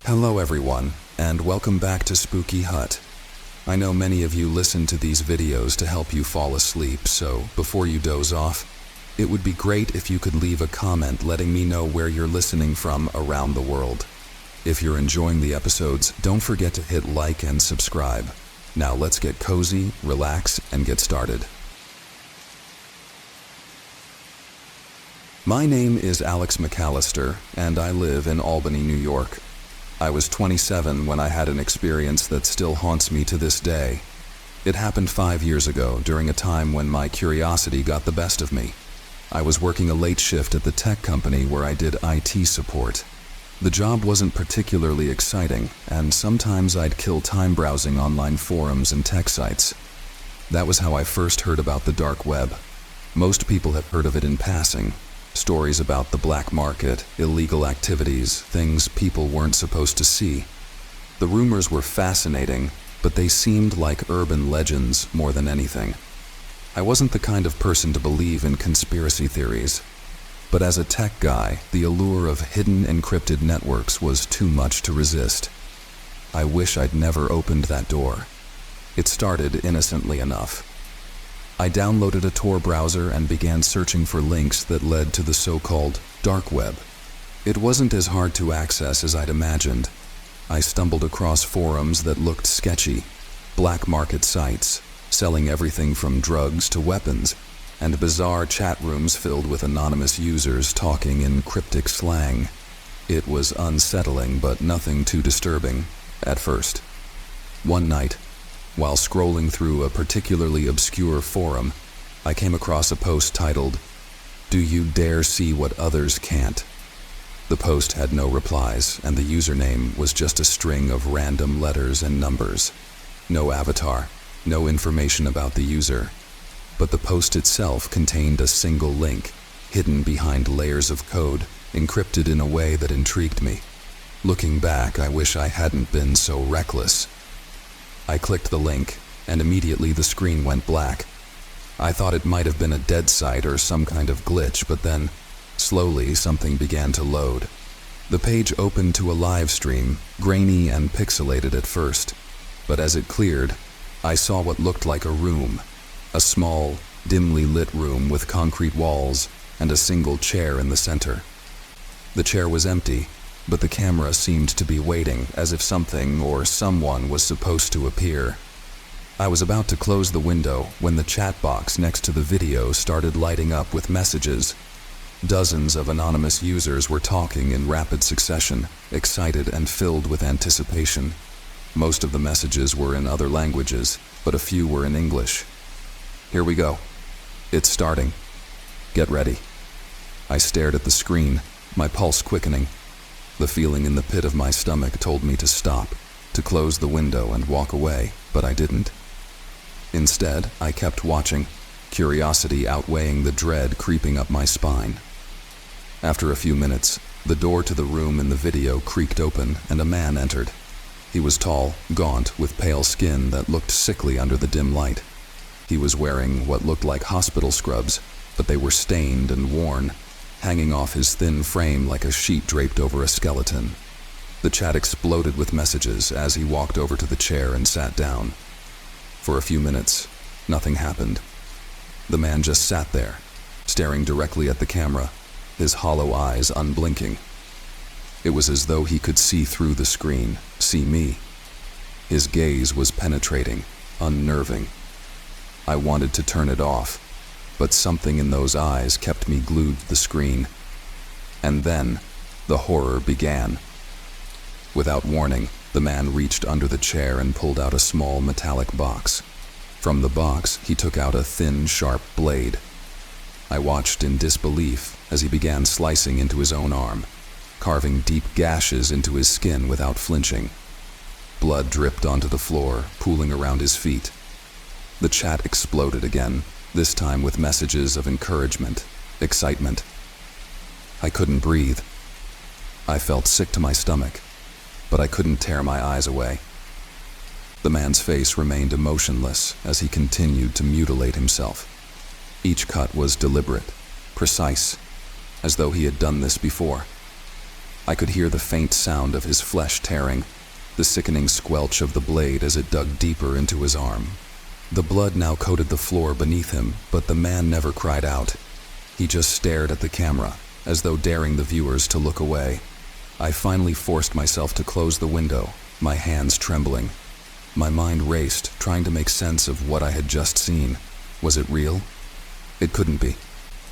Hello everyone, and welcome back to Spooky Hut. I know many of you listen to these videos to help you fall asleep, so before you doze off, it would be great if you could leave a comment letting me know where you're listening from around the world. If you're enjoying the episodes, don't forget to hit like and subscribe. Now let's get cozy, relax, and get started. My name is Alex McAllister, and I live in Albany, New York. I was 27 when I had an experience that still haunts me to this day. It happened 5 years ago, during a time when my curiosity got the best of me. I was working a late shift at the tech company where I did IT support. The job wasn't particularly exciting, and sometimes I'd kill time browsing online forums and tech sites. That was how I first heard about the dark web. Most people have heard of it in passing. Stories about the black market, illegal activities, things people weren't supposed to see. The rumors were fascinating, but they seemed like urban legends more than anything. I wasn't the kind of person to believe in conspiracy theories, but as a tech guy, the allure of hidden encrypted networks was too much to resist. I wish I'd never opened that door. It started innocently enough. I downloaded a Tor browser and began searching for links that led to the so-called dark web. It wasn't as hard to access as I'd imagined. I stumbled across forums that looked sketchy, black market sites, selling everything from drugs to weapons, and bizarre chat rooms filled with anonymous users talking in cryptic slang. It was unsettling, but nothing too disturbing at first. One night, while scrolling through a particularly obscure forum, I came across a post titled, "Do you dare see what others can't?" The post had no replies, and the username was just a string of random letters and numbers. No avatar, no information about the user. But the post itself contained a single link, hidden behind layers of code, encrypted in a way that intrigued me. Looking back, I wish I hadn't been so reckless. I clicked the link, and immediately the screen went black. I thought it might have been a dead site or some kind of glitch, but then, slowly, something began to load. The page opened to a live stream, grainy and pixelated at first, but as it cleared, I saw what looked like a room. A small, dimly lit room with concrete walls and a single chair in the center. The chair was empty, but the camera seemed to be waiting, as if something or someone was supposed to appear. I was about to close the window when the chat box next to the video started lighting up with messages. Dozens of anonymous users were talking in rapid succession, excited and filled with anticipation. Most of the messages were in other languages, but a few were in English. "Here we go. It's starting. Get ready." I stared at the screen, my pulse quickening. The feeling in the pit of my stomach told me to stop, to close the window and walk away, but I didn't. Instead, I kept watching, curiosity outweighing the dread creeping up my spine. After a few minutes, the door to the room in the video creaked open and a man entered. He was tall, gaunt, with pale skin that looked sickly under the dim light. He was wearing what looked like hospital scrubs, but they were stained and worn, hanging off his thin frame like a sheet draped over a skeleton. The chat exploded with messages as he walked over to the chair and sat down. For a few minutes, nothing happened. The man just sat there, staring directly at the camera, his hollow eyes unblinking. It was as though he could see through the screen, see me. His gaze was penetrating, unnerving. I wanted to turn it off, but something in those eyes kept me glued to the screen. And then, the horror began. Without warning, the man reached under the chair and pulled out a small metallic box. From the box, he took out a thin, sharp blade. I watched in disbelief as he began slicing into his own arm, carving deep gashes into his skin without flinching. Blood dripped onto the floor, pooling around his feet. The chat exploded again, this time with messages of encouragement, excitement. I couldn't breathe. I felt sick to my stomach, but I couldn't tear my eyes away. The man's face remained emotionless as he continued to mutilate himself. Each cut was deliberate, precise, as though he had done this before. I could hear the faint sound of his flesh tearing, the sickening squelch of the blade as it dug deeper into his arm. The blood now coated the floor beneath him, but the man never cried out. He just stared at the camera, as though daring the viewers to look away. I finally forced myself to close the window, my hands trembling. My mind raced, trying to make sense of what I had just seen. Was it real? It couldn't be.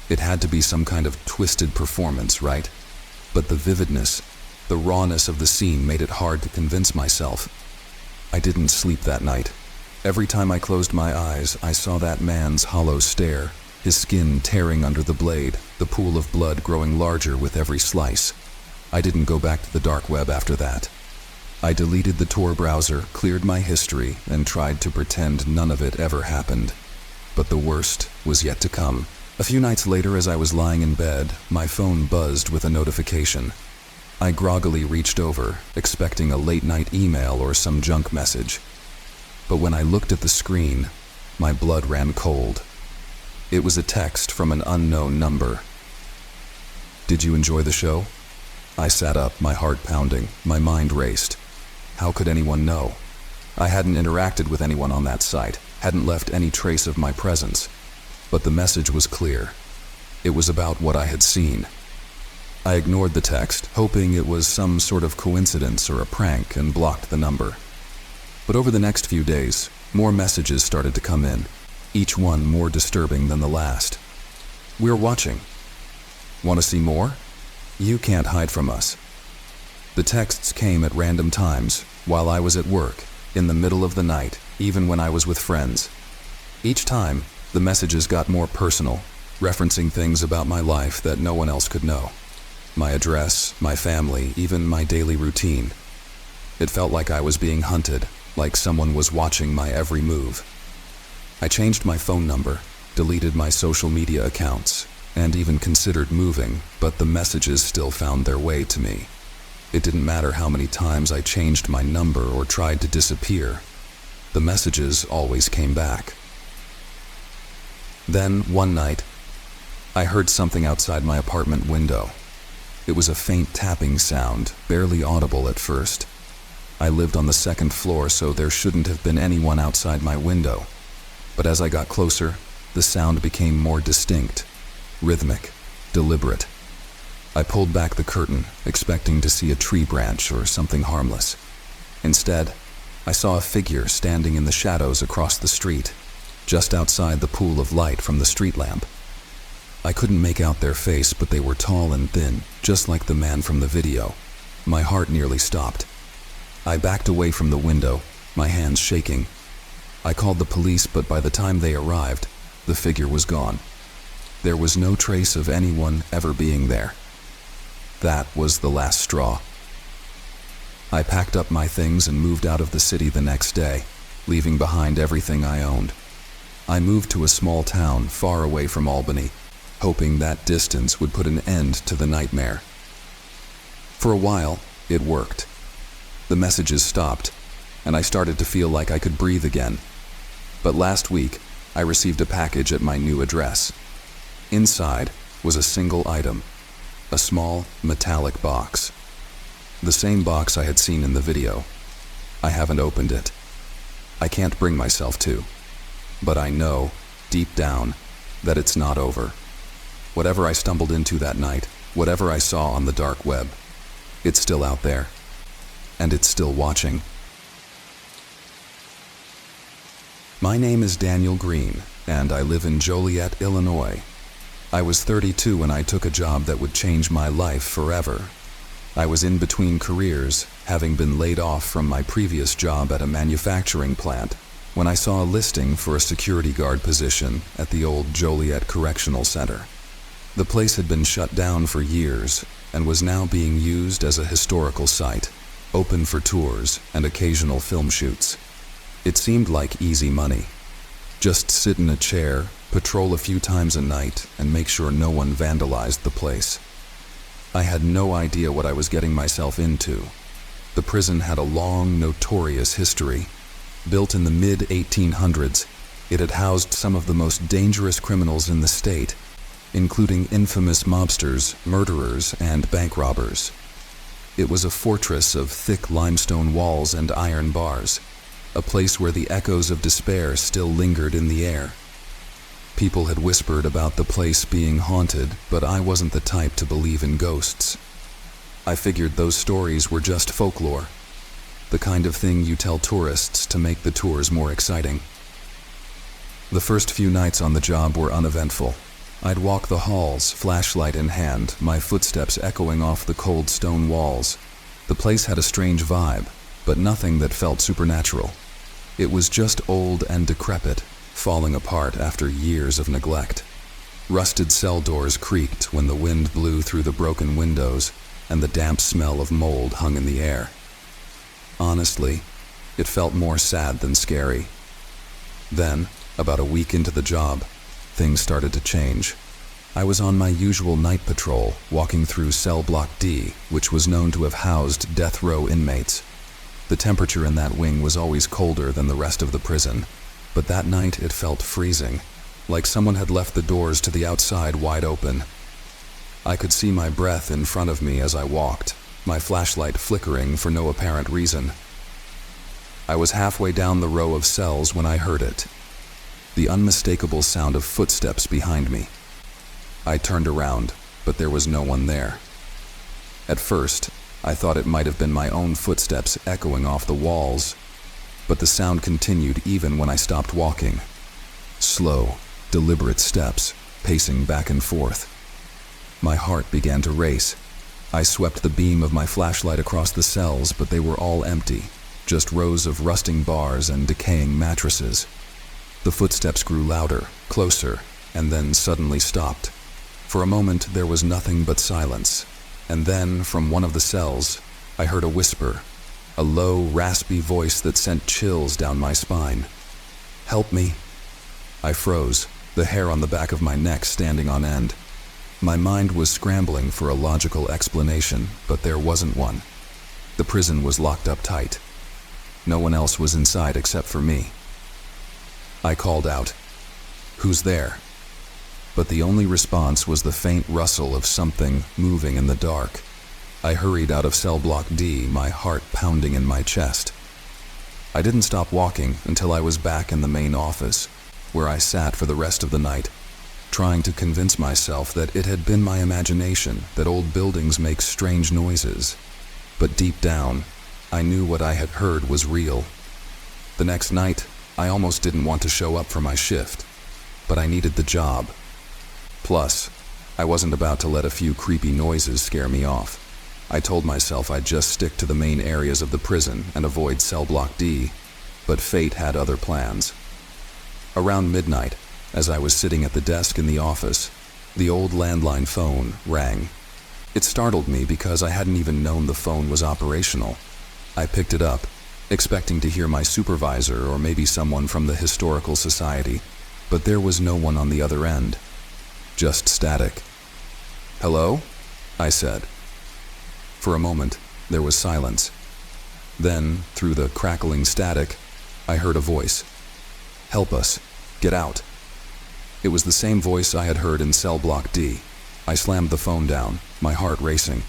It had to be some kind of twisted performance, right? But the vividness, the rawness of the scene made it hard to convince myself. I didn't sleep that night. Every time I closed my eyes, I saw that man's hollow stare, his skin tearing under the blade, the pool of blood growing larger with every slice. I didn't go back to the dark web after that. I deleted the Tor browser, cleared my history, and tried to pretend none of it ever happened. But the worst was yet to come. A few nights later, as I was lying in bed, my phone buzzed with a notification. I groggily reached over, expecting a late-night email or some junk message. But when I looked at the screen, my blood ran cold. It was a text from an unknown number. "Did you enjoy the show?" I sat up, my heart pounding, my mind raced. How could anyone know? I hadn't interacted with anyone on that site, hadn't left any trace of my presence. But the message was clear. It was about what I had seen. I ignored the text, hoping it was some sort of coincidence or a prank, and blocked the number. But over the next few days, more messages started to come in, each one more disturbing than the last. "We're watching. Want to see more? You can't hide from us." The texts came at random times, while I was at work, in the middle of the night, even when I was with friends. Each time, the messages got more personal, referencing things about my life that no one else could know. My address, my family, even my daily routine. It felt like I was being hunted, like someone was watching my every move. I changed my phone number, deleted my social media accounts, and even considered moving, but the messages still found their way to me. It didn't matter how many times I changed my number or tried to disappear. The messages always came back. Then, one night, I heard something outside my apartment window. It was a faint tapping sound, barely audible at first. I lived on the second floor, so there shouldn't have been anyone outside my window. But as I got closer, the sound became more distinct, rhythmic, deliberate. I pulled back the curtain, expecting to see a tree branch or something harmless. Instead, I saw a figure standing in the shadows across the street, just outside the pool of light from the street lamp. I couldn't make out their face, but they were tall and thin, just like the man from the video. My heart nearly stopped. I backed away from the window, my hands shaking. I called the police, but by the time they arrived, the figure was gone. There was no trace of anyone ever being there. That was the last straw. I packed up my things and moved out of the city the next day, leaving behind everything I owned. I moved to a small town far away from Albany, hoping that distance would put an end to the nightmare. For a while, it worked. The messages stopped, and I started to feel like I could breathe again. But last week, I received a package at my new address. Inside was a single item, a small metallic box. The same box I had seen in the video. I haven't opened it. I can't bring myself to. But I know, deep down, that it's not over. Whatever I stumbled into that night, whatever I saw on the dark web, it's still out there. And it's still watching. My name is Daniel Green, and I live in Joliet, Illinois. I was 32 when I took a job that would change my life forever. I was in between careers, having been laid off from my previous job at a manufacturing plant, when I saw a listing for a security guard position at the old Joliet Correctional Center. The place had been shut down for years and was now being used as a historical site, open for tours and occasional film shoots. It seemed like easy money. Just sit in a chair, patrol a few times a night, and make sure no one vandalized the place. I had no idea what I was getting myself into. The prison had a long, notorious history. Built in the mid-1800s, it had housed some of the most dangerous criminals in the state, including infamous mobsters, murderers, and bank robbers. It was a fortress of thick limestone walls and iron bars, a place where the echoes of despair still lingered in the air. People had whispered about the place being haunted, but I wasn't the type to believe in ghosts. I figured those stories were just folklore, the kind of thing you tell tourists to make the tours more exciting. The first few nights on the job were uneventful. I'd walk the halls, flashlight in hand, my footsteps echoing off the cold stone walls. The place had a strange vibe, but nothing that felt supernatural. It was just old and decrepit, falling apart after years of neglect. Rusted cell doors creaked when the wind blew through the broken windows, and the damp smell of mold hung in the air. Honestly, it felt more sad than scary. Then, about a week into the job, things started to change. I was on my usual night patrol, walking through Cell Block D, which was known to have housed death row inmates. The temperature in that wing was always colder than the rest of the prison, but that night it felt freezing, like someone had left the doors to the outside wide open. I could see my breath in front of me as I walked, my flashlight flickering for no apparent reason. I was halfway down the row of cells when I heard it. The unmistakable sound of footsteps behind me. I turned around, but there was no one there. At first, I thought it might have been my own footsteps echoing off the walls, but the sound continued even when I stopped walking. Slow, deliberate steps, pacing back and forth. My heart began to race. I swept the beam of my flashlight across the cells, but they were all empty, just rows of rusting bars and decaying mattresses. The footsteps grew louder, closer, and then suddenly stopped. For a moment, there was nothing but silence. And then, from one of the cells, I heard a whisper, a low, raspy voice that sent chills down my spine. "Help me." I froze, the hair on the back of my neck standing on end. My mind was scrambling for a logical explanation, but there wasn't one. The prison was locked up tight. No one else was inside except for me. I called out, "Who's there?" But the only response was the faint rustle of something moving in the dark. I hurried out of Cell Block D, my heart pounding in my chest. I didn't stop walking until I was back in the main office, where I sat for the rest of the night, trying to convince myself that it had been my imagination, that old buildings make strange noises. But deep down, I knew what I had heard was real. The next night, I almost didn't want to show up for my shift, but I needed the job. Plus, I wasn't about to let a few creepy noises scare me off. I told myself I'd just stick to the main areas of the prison and avoid Cell Block D, but fate had other plans. Around midnight, as I was sitting at the desk in the office, the old landline phone rang. It startled me because I hadn't even known the phone was operational. I picked it up, expecting to hear my supervisor or maybe someone from the Historical Society, but there was no one on the other end. Just static. "Hello?" I said. For a moment, there was silence. Then, through the crackling static, I heard a voice. "Help us. Get out." It was the same voice I had heard in Cell Block D. I slammed the phone down, my heart racing.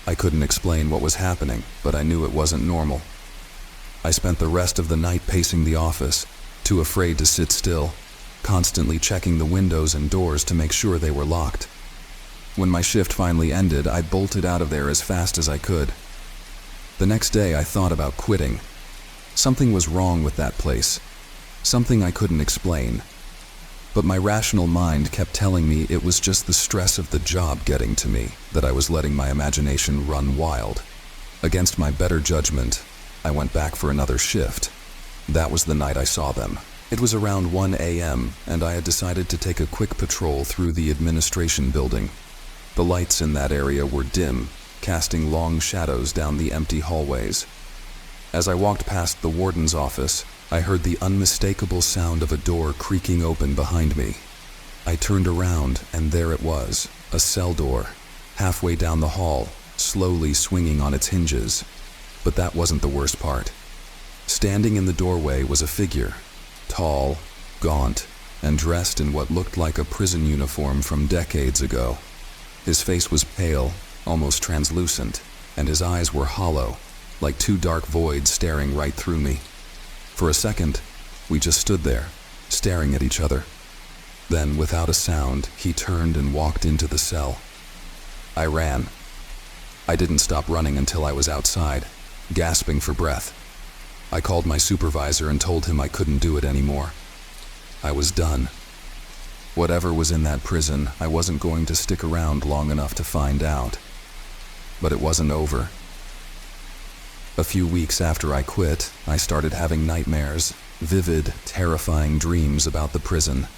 I couldn't explain what was happening, but I knew it wasn't normal. I spent the rest of the night pacing the office, too afraid to sit still, constantly checking the windows and doors to make sure they were locked. When my shift finally ended, I bolted out of there as fast as I could. The next day, I thought about quitting. Something was wrong with that place, something I couldn't explain. But my rational mind kept telling me it was just the stress of the job getting to me, that I was letting my imagination run wild. Against my better judgment, I went back for another shift. That was the night I saw them. It was around 1 a.m., and I had decided to take a quick patrol through the administration building. The lights in that area were dim, casting long shadows down the empty hallways. As I walked past the warden's office, I heard the unmistakable sound of a door creaking open behind me. I turned around, and there it was, a cell door, halfway down the hall, slowly swinging on its hinges. But that wasn't the worst part. Standing in the doorway was a figure, tall, gaunt, and dressed in what looked like a prison uniform from decades ago. His face was pale, almost translucent, and his eyes were hollow, like two dark voids staring right through me. For a second, we just stood there, staring at each other. Then, without a sound, he turned and walked into the cell. I ran. I didn't stop running until I was outside, gasping for breath. I called my supervisor and told him I couldn't do it anymore. I was done. Whatever was in that prison, I wasn't going to stick around long enough to find out. But it wasn't over. A few weeks after I quit, I started having nightmares, vivid, terrifying dreams about the prison.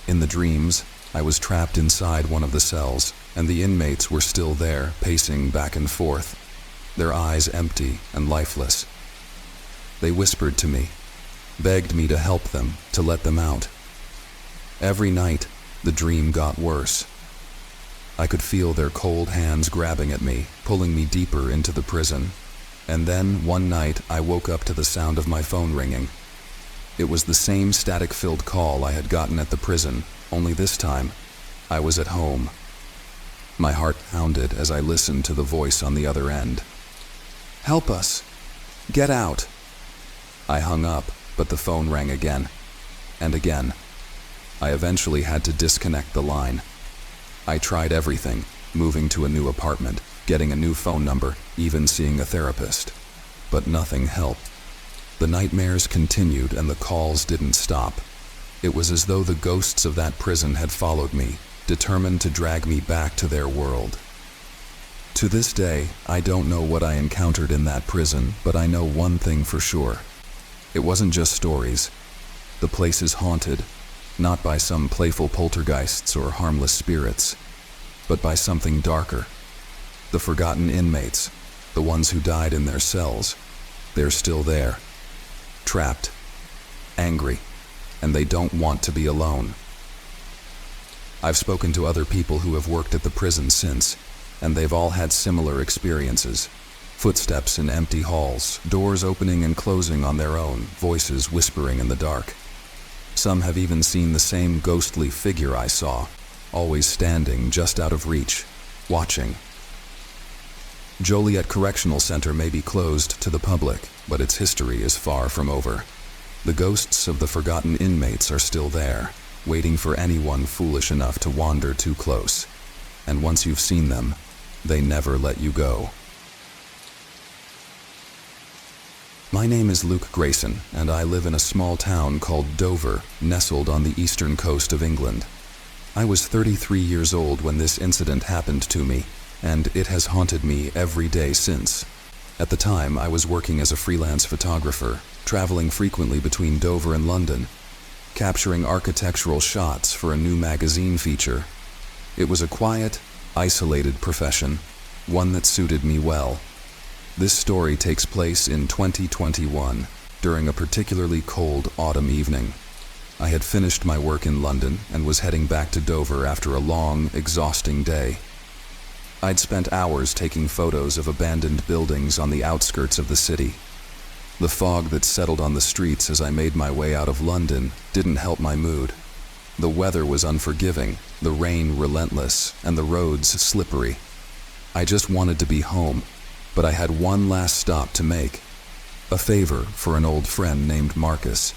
In the dreams, I was trapped inside one of the cells, and the inmates were still there, pacing back and forth, their eyes empty and lifeless. They whispered to me, begged me to help them, to let them out. Every night, the dream got worse. I could feel their cold hands grabbing at me, pulling me deeper into the prison. And then, one night, I woke up to the sound of my phone ringing. It was the same static-filled call I had gotten at the prison, only this time, I was at home. My heart pounded as I listened to the voice on the other end. "Help us! Get out!" I hung up, but the phone rang again, and again. I eventually had to disconnect the line. I tried everything, moving to a new apartment, getting a new phone number, even seeing a therapist. But nothing helped. The nightmares continued and the calls didn't stop. It was as though the ghosts of that prison had followed me, determined to drag me back to their world. To this day, I don't know what I encountered in that prison, but I know one thing for sure. It wasn't just stories. The place is haunted, not by some playful poltergeists or harmless spirits, but by something darker. The forgotten inmates, the ones who died in their cells, they're still there, trapped, angry, and they don't want to be alone. I've spoken to other people who have worked at the prison since, and they've all had similar experiences. Footsteps in empty halls, doors opening and closing on their own, voices whispering in the dark. Some have even seen the same ghostly figure I saw, always standing just out of reach, watching. Joliet Correctional Center may be closed to the public, but its history is far from over. The ghosts of the forgotten inmates are still there, waiting for anyone foolish enough to wander too close. And once you've seen them, they never let you go. My name is Luke Grayson, and I live in a small town called Dover, nestled on the eastern coast of England. I was 33 years old when this incident happened to me, and it has haunted me every day since. At the time, I was working as a freelance photographer, traveling frequently between Dover and London, capturing architectural shots for a new magazine feature. It was a quiet, isolated profession, one that suited me well. This story takes place in 2021, during a particularly cold autumn evening. I had finished my work in London and was heading back to Dover after a long, exhausting day. I'd spent hours taking photos of abandoned buildings on the outskirts of the city. The fog that settled on the streets as I made my way out of London didn't help my mood. The weather was unforgiving, the rain relentless, and the roads slippery. I just wanted to be home, but I had one last stop to make. A favor for an old friend named Marcus.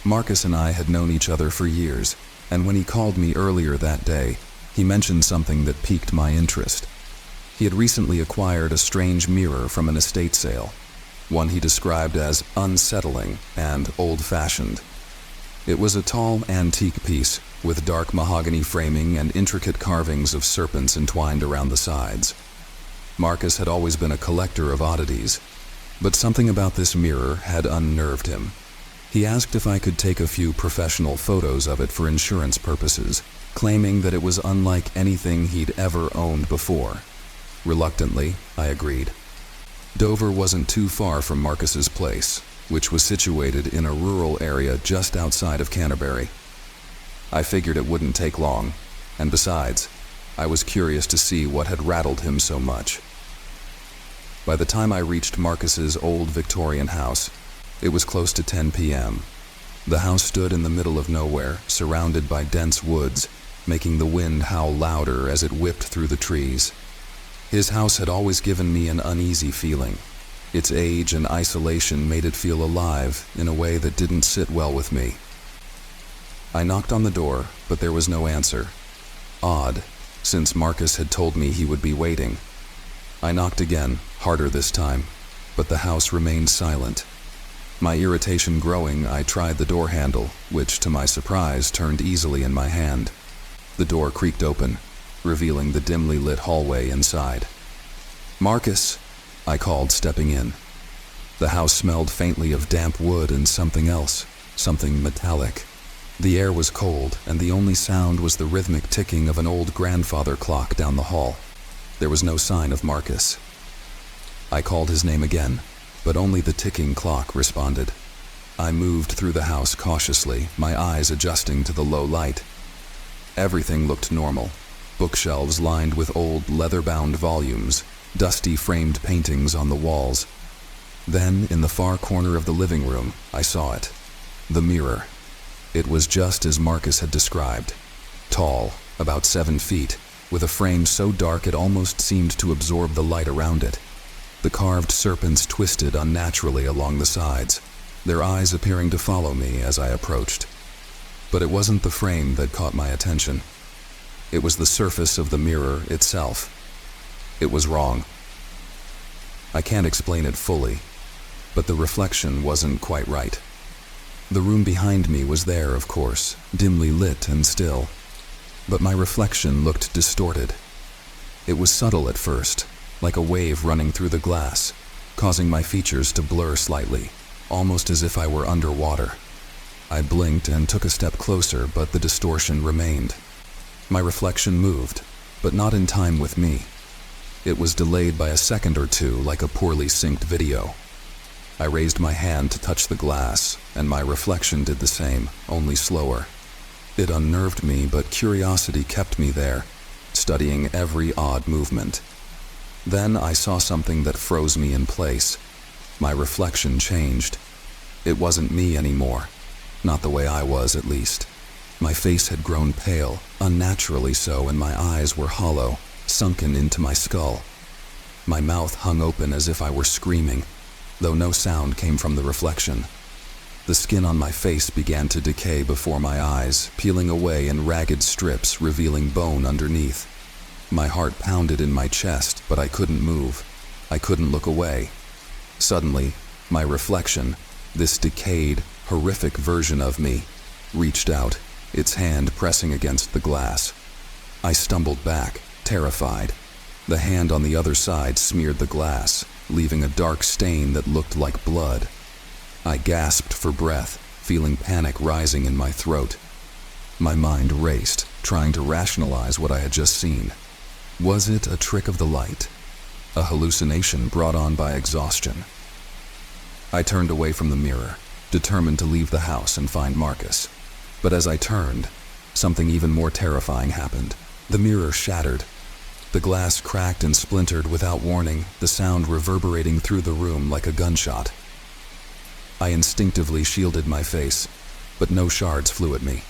Marcus and I had known each other for years, and when he called me earlier that day, he mentioned something that piqued my interest. He had recently acquired a strange mirror from an estate sale, one he described as unsettling and old-fashioned. It was a tall, antique piece with dark mahogany framing and intricate carvings of serpents entwined around the sides. Marcus had always been a collector of oddities, but something about this mirror had unnerved him. He asked if I could take a few professional photos of it for insurance purposes, claiming that it was unlike anything he'd ever owned before. Reluctantly, I agreed. Dover wasn't too far from Marcus's place, which was situated in a rural area just outside of Canterbury. I figured it wouldn't take long, and besides, I was curious to see what had rattled him so much. By the time I reached Marcus's old Victorian house, it was close to 10 p.m. The house stood in the middle of nowhere, surrounded by dense woods, making the wind howl louder as it whipped through the trees. His house had always given me an uneasy feeling. Its age and isolation made it feel alive in a way that didn't sit well with me. I knocked on the door, but there was no answer. Odd, since Marcus had told me he would be waiting. I knocked again, harder this time, but the house remained silent. My irritation growing, I tried the door handle, which to my surprise turned easily in my hand. The door creaked open, revealing the dimly lit hallway inside. "Marcus," I called, stepping in. The house smelled faintly of damp wood and something else, something metallic. The air was cold, and the only sound was the rhythmic ticking of an old grandfather clock down the hall. There was no sign of Marcus. I called his name again, but only the ticking clock responded. I moved through the house cautiously, my eyes adjusting to the low light. Everything looked normal. Bookshelves lined with old leather-bound volumes, dusty framed paintings on the walls. Then, in the far corner of the living room, I saw it. The mirror. It was just as Marcus had described. Tall, about 7 feet, with a frame so dark it almost seemed to absorb the light around it. The carved serpents twisted unnaturally along the sides, their eyes appearing to follow me as I approached. But it wasn't the frame that caught my attention. It was the surface of the mirror itself. It was wrong. I can't explain it fully, but the reflection wasn't quite right. The room behind me was there, of course, dimly lit and still, but my reflection looked distorted. It was subtle at first, like a wave running through the glass, causing my features to blur slightly, almost as if I were underwater. I blinked and took a step closer, but the distortion remained. My reflection moved, but not in time with me. It was delayed by a second or two, like a poorly synced video. I raised my hand to touch the glass, and my reflection did the same, only slower. It unnerved me, but curiosity kept me there, studying every odd movement. Then I saw something that froze me in place. My reflection changed. It wasn't me anymore. Not the way I was, at least. My face had grown pale, unnaturally so, and my eyes were hollow, sunken into my skull. My mouth hung open as if I were screaming, though no sound came from the reflection. The skin on my face began to decay before my eyes, peeling away in ragged strips, revealing bone underneath. My heart pounded in my chest, but I couldn't move. I couldn't look away. Suddenly, my reflection, this decayed, horrific version of me, reached out, its hand pressing against the glass. I stumbled back, terrified. The hand on the other side smeared the glass, leaving a dark stain that looked like blood. I gasped for breath, feeling panic rising in my throat. My mind raced, trying to rationalize what I had just seen. Was it a trick of the light? A hallucination brought on by exhaustion? I turned away from the mirror, determined to leave the house and find Marcus. But as I turned, something even more terrifying happened. The mirror shattered. The glass cracked and splintered without warning, the sound reverberating through the room like a gunshot. I instinctively shielded my face, but no shards flew at me.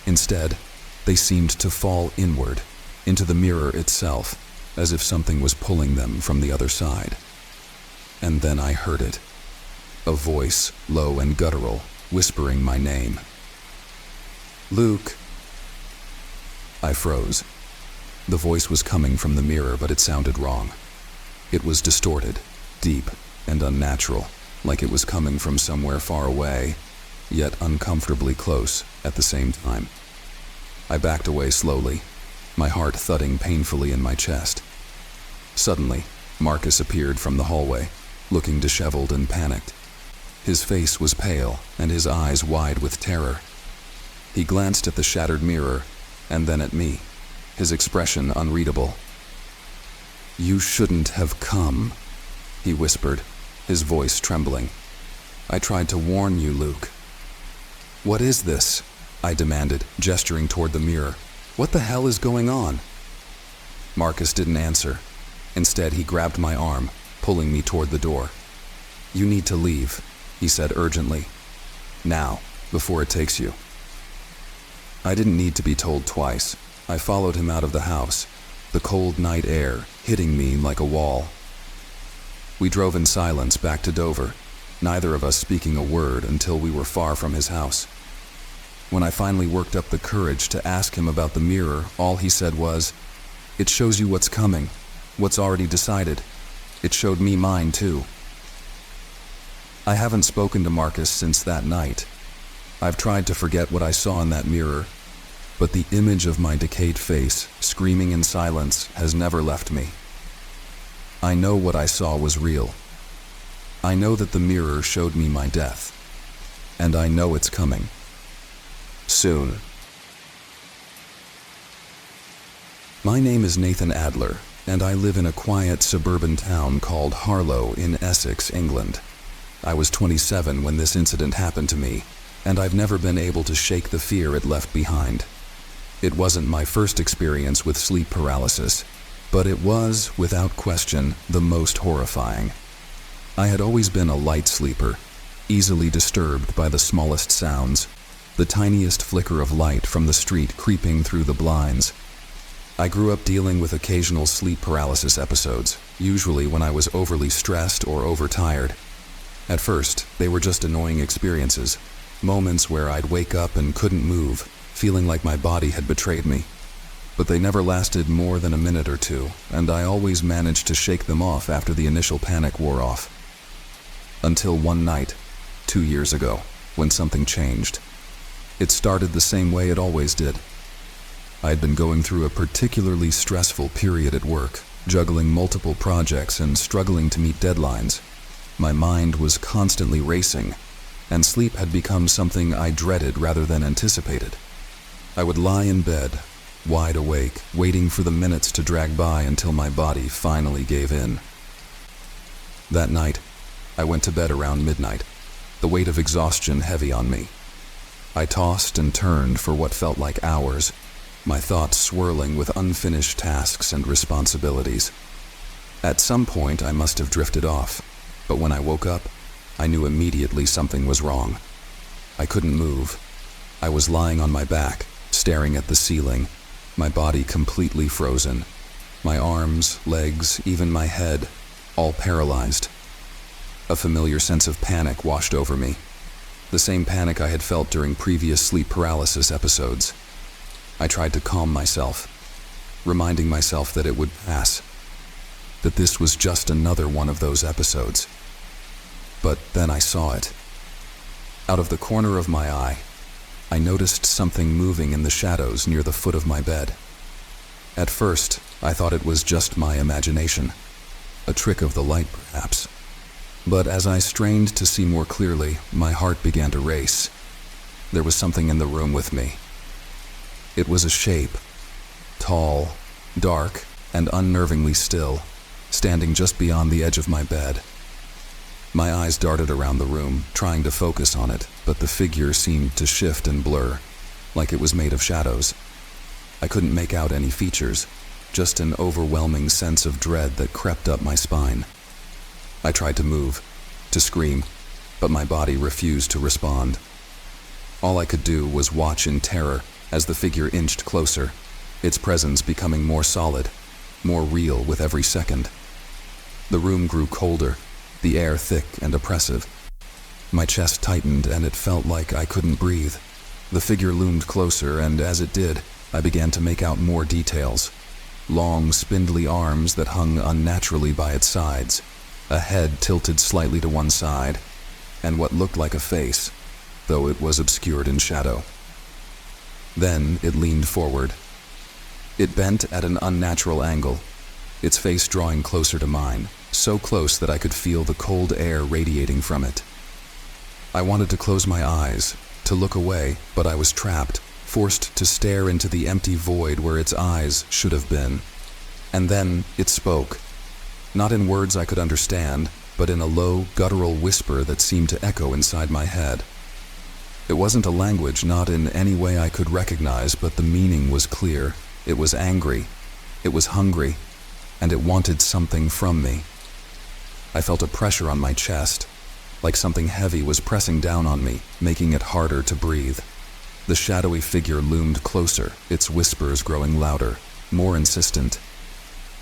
Instead, they seemed to fall inward, into the mirror itself, as if something was pulling them from the other side. And then I heard it. A voice, low and guttural, whispering my name. "Luke." I froze. The voice was coming from the mirror, but it sounded wrong. It was distorted, deep, and unnatural, like it was coming from somewhere far away, yet uncomfortably close at the same time. I backed away slowly, my heart thudding painfully in my chest. Suddenly, Marcus appeared from the hallway, looking disheveled and panicked. His face was pale, and his eyes wide with terror. He glanced at the shattered mirror, and then at me, his expression unreadable. "You shouldn't have come," he whispered, his voice trembling. "I tried to warn you, Luke." "What is this?" I demanded, gesturing toward the mirror. "What the hell is going on?" Marcus didn't answer. Instead, he grabbed my arm, pulling me toward the door. "You need to leave," he said urgently. "Now, before it takes you." I didn't need to be told twice. I followed him out of the house, the cold night air hitting me like a wall. We drove in silence back to Dover, neither of us speaking a word until we were far from his house. When I finally worked up the courage to ask him about the mirror, all he said was, "It shows you what's coming, what's already decided. It showed me mine too." I haven't spoken to Marcus since that night. I've tried to forget what I saw in that mirror, but the image of my decayed face, screaming in silence, has never left me. I know what I saw was real. I know that the mirror showed me my death, and I know it's coming. Soon. My name is Nathan Adler, and I live in a quiet suburban town called Harlow in Essex, England. I was 27 when this incident happened to me, and I've never been able to shake the fear it left behind. It wasn't my first experience with sleep paralysis, but it was, without question, the most horrifying. I had always been a light sleeper, easily disturbed by the smallest sounds, the tiniest flicker of light from the street creeping through the blinds. I grew up dealing with occasional sleep paralysis episodes, usually when I was overly stressed or overtired. At first, they were just annoying experiences, moments where I'd wake up and couldn't move, feeling like my body had betrayed me. But they never lasted more than a minute or two, and I always managed to shake them off after the initial panic wore off. Until one night, 2 years ago, when something changed. It started the same way it always did. I had been going through a particularly stressful period at work, juggling multiple projects and struggling to meet deadlines. My mind was constantly racing, and sleep had become something I dreaded rather than anticipated. I would lie in bed, wide awake, waiting for the minutes to drag by until my body finally gave in. That night, I went to bed around midnight, the weight of exhaustion heavy on me. I tossed and turned for what felt like hours, my thoughts swirling with unfinished tasks and responsibilities. At some point, I must have drifted off, but when I woke up, I knew immediately something was wrong. I couldn't move. I was lying on my back, staring at the ceiling, my body completely frozen. My arms, legs, even my head, all paralyzed. A familiar sense of panic washed over me. The same panic I had felt during previous sleep paralysis episodes. I tried to calm myself, reminding myself that it would pass, that this was just another one of those episodes. But then I saw it. Out of the corner of my eye, I noticed something moving in the shadows near the foot of my bed. At first, I thought it was just my imagination, a trick of the light perhaps. But as I strained to see more clearly, my heart began to race. There was something in the room with me. It was a shape, tall, dark, and unnervingly still, standing just beyond the edge of my bed. My eyes darted around the room, trying to focus on it, but the figure seemed to shift and blur, like it was made of shadows. I couldn't make out any features, just an overwhelming sense of dread that crept up my spine. I tried to move, to scream, but my body refused to respond. All I could do was watch in terror as the figure inched closer, its presence becoming more solid, more real with every second. The room grew colder, the air thick and oppressive. My chest tightened and it felt like I couldn't breathe. The figure loomed closer, and as it did, I began to make out more details. Long, spindly arms that hung unnaturally by its sides, a head tilted slightly to one side, and what looked like a face, though it was obscured in shadow. Then it leaned forward. It bent at an unnatural angle, its face drawing closer to mine, so close that I could feel the cold air radiating from it. I wanted to close my eyes, to look away, but I was trapped, forced to stare into the empty void where its eyes should have been. And then it spoke, not in words I could understand, but in a low, guttural whisper that seemed to echo inside my head. It wasn't a language, not in any way I could recognize, but the meaning was clear. It was angry, it was hungry, and it wanted something from me. I felt a pressure on my chest, like something heavy was pressing down on me, making it harder to breathe. The shadowy figure loomed closer, its whispers growing louder, more insistent.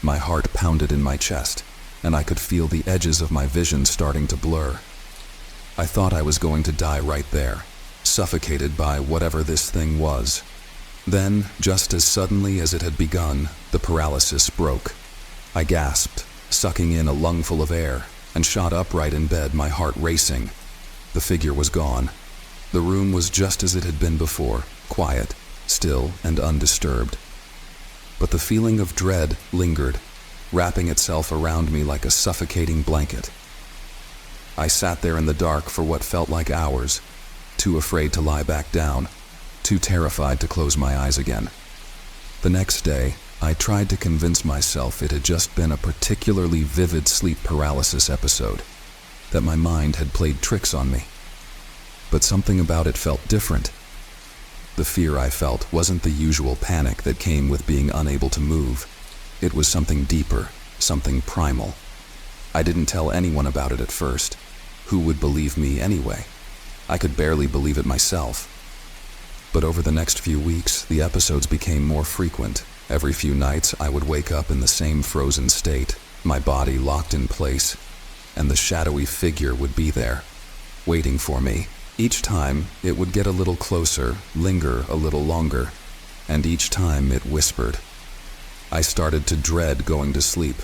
My heart pounded in my chest, and I could feel the edges of my vision starting to blur. I thought I was going to die right there, suffocated by whatever this thing was. Then, just as suddenly as it had begun, the paralysis broke. I gasped, sucking in a lungful of air, and shot upright in bed, my heart racing. The figure was gone. The room was just as it had been before, quiet, still, and undisturbed. But the feeling of dread lingered, wrapping itself around me like a suffocating blanket. I sat there in the dark for what felt like hours, too afraid to lie back down, too terrified to close my eyes again. The next day, I tried to convince myself it had just been a particularly vivid sleep paralysis episode, that my mind had played tricks on me. But something about it felt different. The fear I felt wasn't the usual panic that came with being unable to move. It was something deeper, something primal. I didn't tell anyone about it at first. Who would believe me anyway? I could barely believe it myself. But over the next few weeks, the episodes became more frequent. Every few nights, I would wake up in the same frozen state, my body locked in place, and the shadowy figure would be there, waiting for me. Each time, it would get a little closer, linger a little longer, and each time it whispered. I started to dread going to sleep.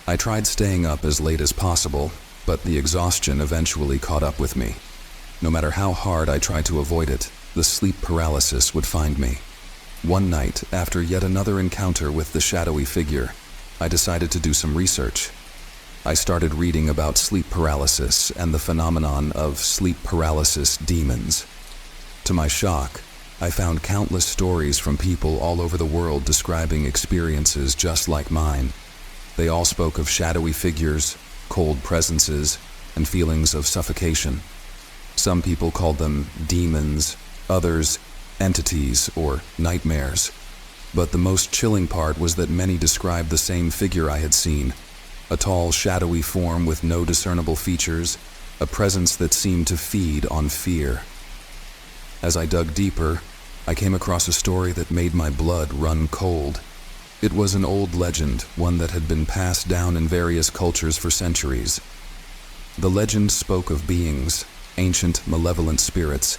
I tried staying up as late as possible, but the exhaustion eventually caught up with me. No matter how hard I tried to avoid it, the sleep paralysis would find me. One night, after yet another encounter with the shadowy figure, I decided to do some research. I started reading about sleep paralysis and the phenomenon of sleep paralysis demons. To my shock, I found countless stories from people all over the world describing experiences just like mine. They all spoke of shadowy figures, cold presences, and feelings of suffocation. Some people called them demons, others entities or nightmares. But the most chilling part was that many described the same figure I had seen. A tall, shadowy form with no discernible features, a presence that seemed to feed on fear. As I dug deeper, I came across a story that made my blood run cold. It was an old legend, one that had been passed down in various cultures for centuries. The legend spoke of beings, ancient, malevolent spirits,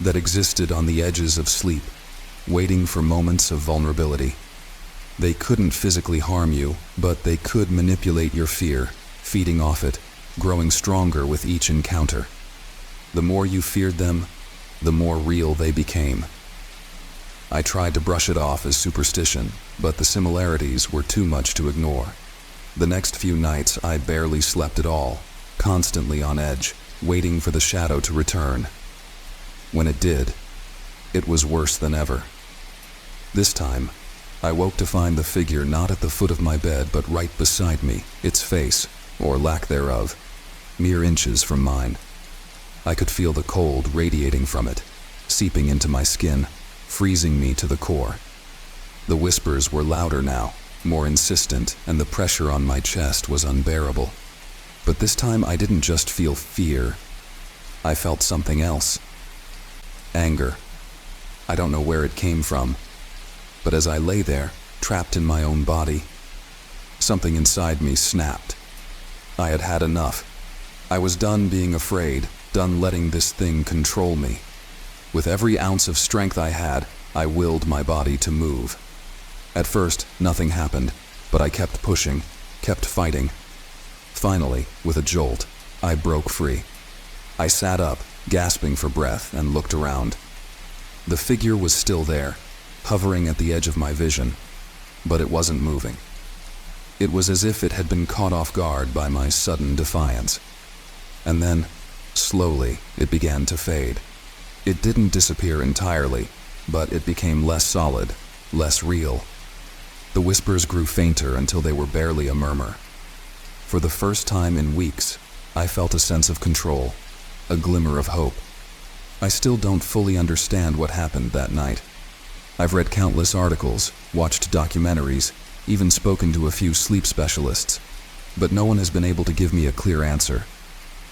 that existed on the edges of sleep, waiting for moments of vulnerability. They couldn't physically harm you, but they could manipulate your fear, feeding off it, growing stronger with each encounter. The more you feared them, the more real they became. I tried to brush it off as superstition, but the similarities were too much to ignore. The next few nights I barely slept at all, constantly on edge, waiting for the shadow to return. When it did, it was worse than ever. This time, I woke to find the figure not at the foot of my bed, but right beside me, its face, or lack thereof, mere inches from mine. I could feel the cold radiating from it, seeping into my skin, freezing me to the core. The whispers were louder now, more insistent, and the pressure on my chest was unbearable. But this time I didn't just feel fear. I felt something else. Anger. I don't know where it came from, but as I lay there, trapped in my own body, something inside me snapped. I had had enough. I was done being afraid, done letting this thing control me. With every ounce of strength I had, I willed my body to move. At first, nothing happened, but I kept pushing, kept fighting. Finally, with a jolt, I broke free. I sat up, gasping for breath, and looked around. The figure was still there, hovering at the edge of my vision, but it wasn't moving. It was as if it had been caught off guard by my sudden defiance. And then, slowly, it began to fade. It didn't disappear entirely, but it became less solid, less real. The whispers grew fainter until they were barely a murmur. For the first time in weeks, I felt a sense of control, a glimmer of hope. I still don't fully understand what happened that night. I've read countless articles, watched documentaries, even spoken to a few sleep specialists, but no one has been able to give me a clear answer.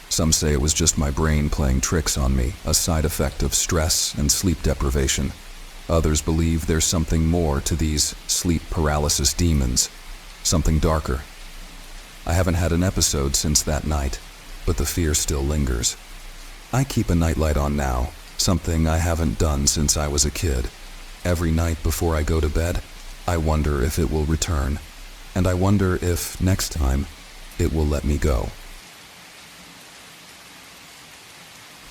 Some say it was just my brain playing tricks on me, a side effect of stress and sleep deprivation. Others believe there's something more to these sleep paralysis demons, something darker. I haven't had an episode since that night, but the fear still lingers. I keep a nightlight on now, something I haven't done since I was a kid. Every night before I go to bed, I wonder if it will return, and I wonder if, next time, it will let me go.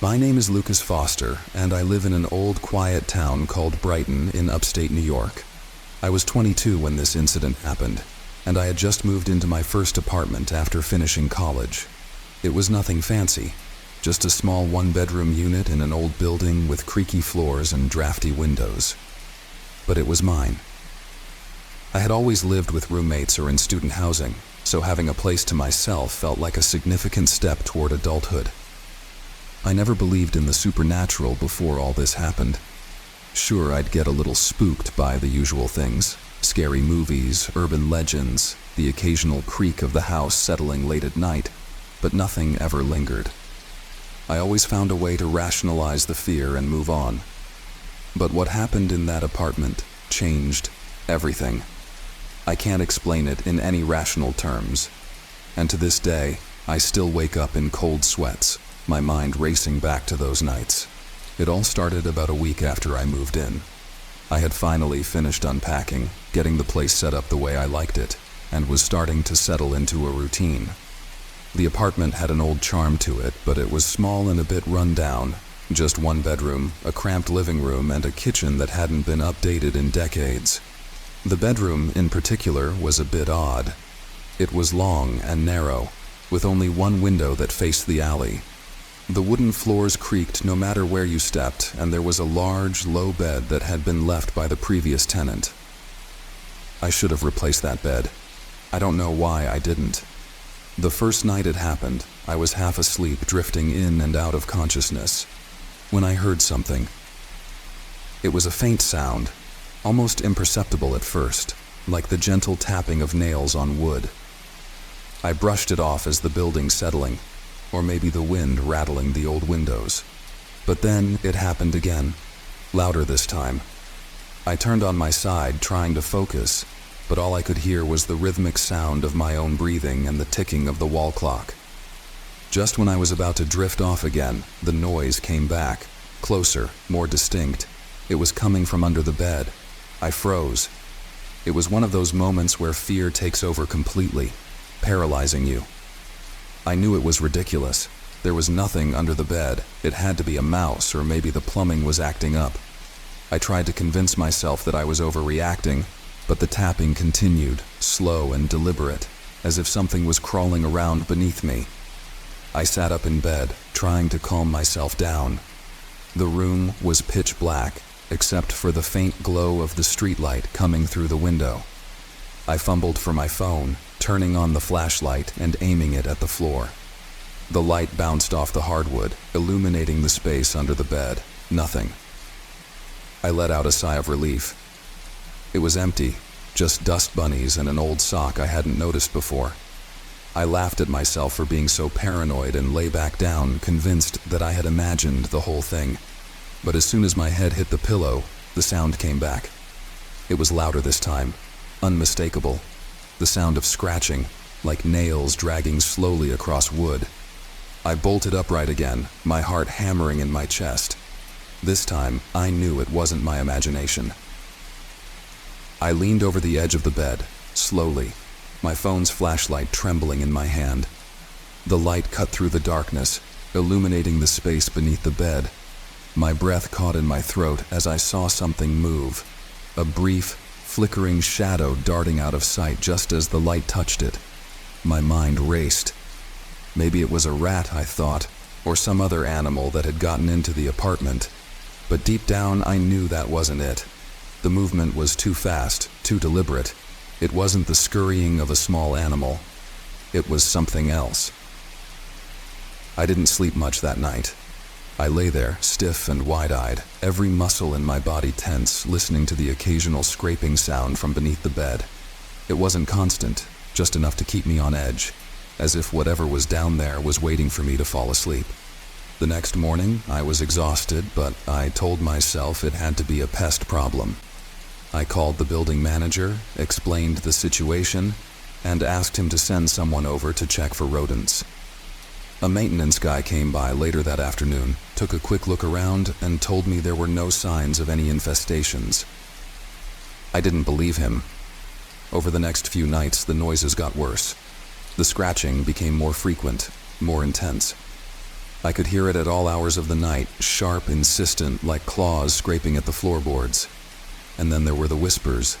My name is Lucas Foster, and I live in an old, quiet town called Brighton in upstate New York. I was 22 when this incident happened, and I had just moved into my first apartment after finishing college. It was nothing fancy, just a small one-bedroom unit in an old building with creaky floors and drafty windows. But it was mine. I had always lived with roommates or in student housing, so having a place to myself felt like a significant step toward adulthood. I never believed in the supernatural before all this happened. Sure, I'd get a little spooked by the usual things: scary movies, urban legends, the occasional creak of the house settling late at night, but nothing ever lingered. I always found a way to rationalize the fear and move on. But what happened in that apartment changed everything. I can't explain it in any rational terms, and to this day, I still wake up in cold sweats, my mind racing back to those nights. It all started about a week after I moved in. I had finally finished unpacking, getting the place set up the way I liked it, and was starting to settle into a routine. The apartment had an old charm to it, but it was small and a bit run down. Just one bedroom, a cramped living room, and a kitchen that hadn't been updated in decades. The bedroom, in particular, was a bit odd. It was long and narrow, with only one window that faced the alley. The wooden floors creaked no matter where you stepped, and there was a large, low bed that had been left by the previous tenant. I should have replaced that bed. I don't know why I didn't. The first night it happened, I was half asleep, drifting in and out of consciousness, when I heard something. It was a faint sound, almost imperceptible at first, like the gentle tapping of nails on wood. I brushed it off as the building settling, or maybe the wind rattling the old windows. But then it happened again, louder this time. I turned on my side, trying to focus, but all I could hear was the rhythmic sound of my own breathing and the ticking of the wall clock. Just when I was about to drift off again, the noise came back, closer, more distinct. It was coming from under the bed. I froze. It was one of those moments where fear takes over completely, paralyzing you. I knew it was ridiculous. There was nothing under the bed. It had to be a mouse, or maybe the plumbing was acting up. I tried to convince myself that I was overreacting, but the tapping continued, slow and deliberate, as if something was crawling around beneath me. I sat up in bed, trying to calm myself down. The room was pitch black, except for the faint glow of the streetlight coming through the window. I fumbled for my phone, turning on the flashlight and aiming it at the floor. The light bounced off the hardwood, illuminating the space under the bed. Nothing. I let out a sigh of relief. It was empty, just dust bunnies and an old sock I hadn't noticed before. I laughed at myself for being so paranoid and lay back down, convinced that I had imagined the whole thing. But as soon as my head hit the pillow, the sound came back. It was louder this time, unmistakable. The sound of scratching, like nails dragging slowly across wood. I bolted upright again, my heart hammering in my chest. This time, I knew it wasn't my imagination. I leaned over the edge of the bed, slowly, my phone's flashlight trembling in my hand. The light cut through the darkness, illuminating the space beneath the bed. My breath caught in my throat as I saw something move, a brief, flickering shadow darting out of sight just as the light touched it. My mind raced. Maybe it was a rat, I thought, or some other animal that had gotten into the apartment. But deep down, I knew that wasn't it. The movement was too fast, too deliberate. It wasn't the scurrying of a small animal. It was something else. I didn't sleep much that night. I lay there, stiff and wide-eyed, every muscle in my body tense, listening to the occasional scraping sound from beneath the bed. It wasn't constant, just enough to keep me on edge, as if whatever was down there was waiting for me to fall asleep. The next morning, I was exhausted, but I told myself it had to be a pest problem. I called the building manager, explained the situation, and asked him to send someone over to check for rodents. A maintenance guy came by later that afternoon, took a quick look around, and told me there were no signs of any infestations. I didn't believe him. Over the next few nights, the noises got worse. The scratching became more frequent, more intense. I could hear it at all hours of the night, sharp, insistent, like claws scraping at the floorboards. And then there were the whispers.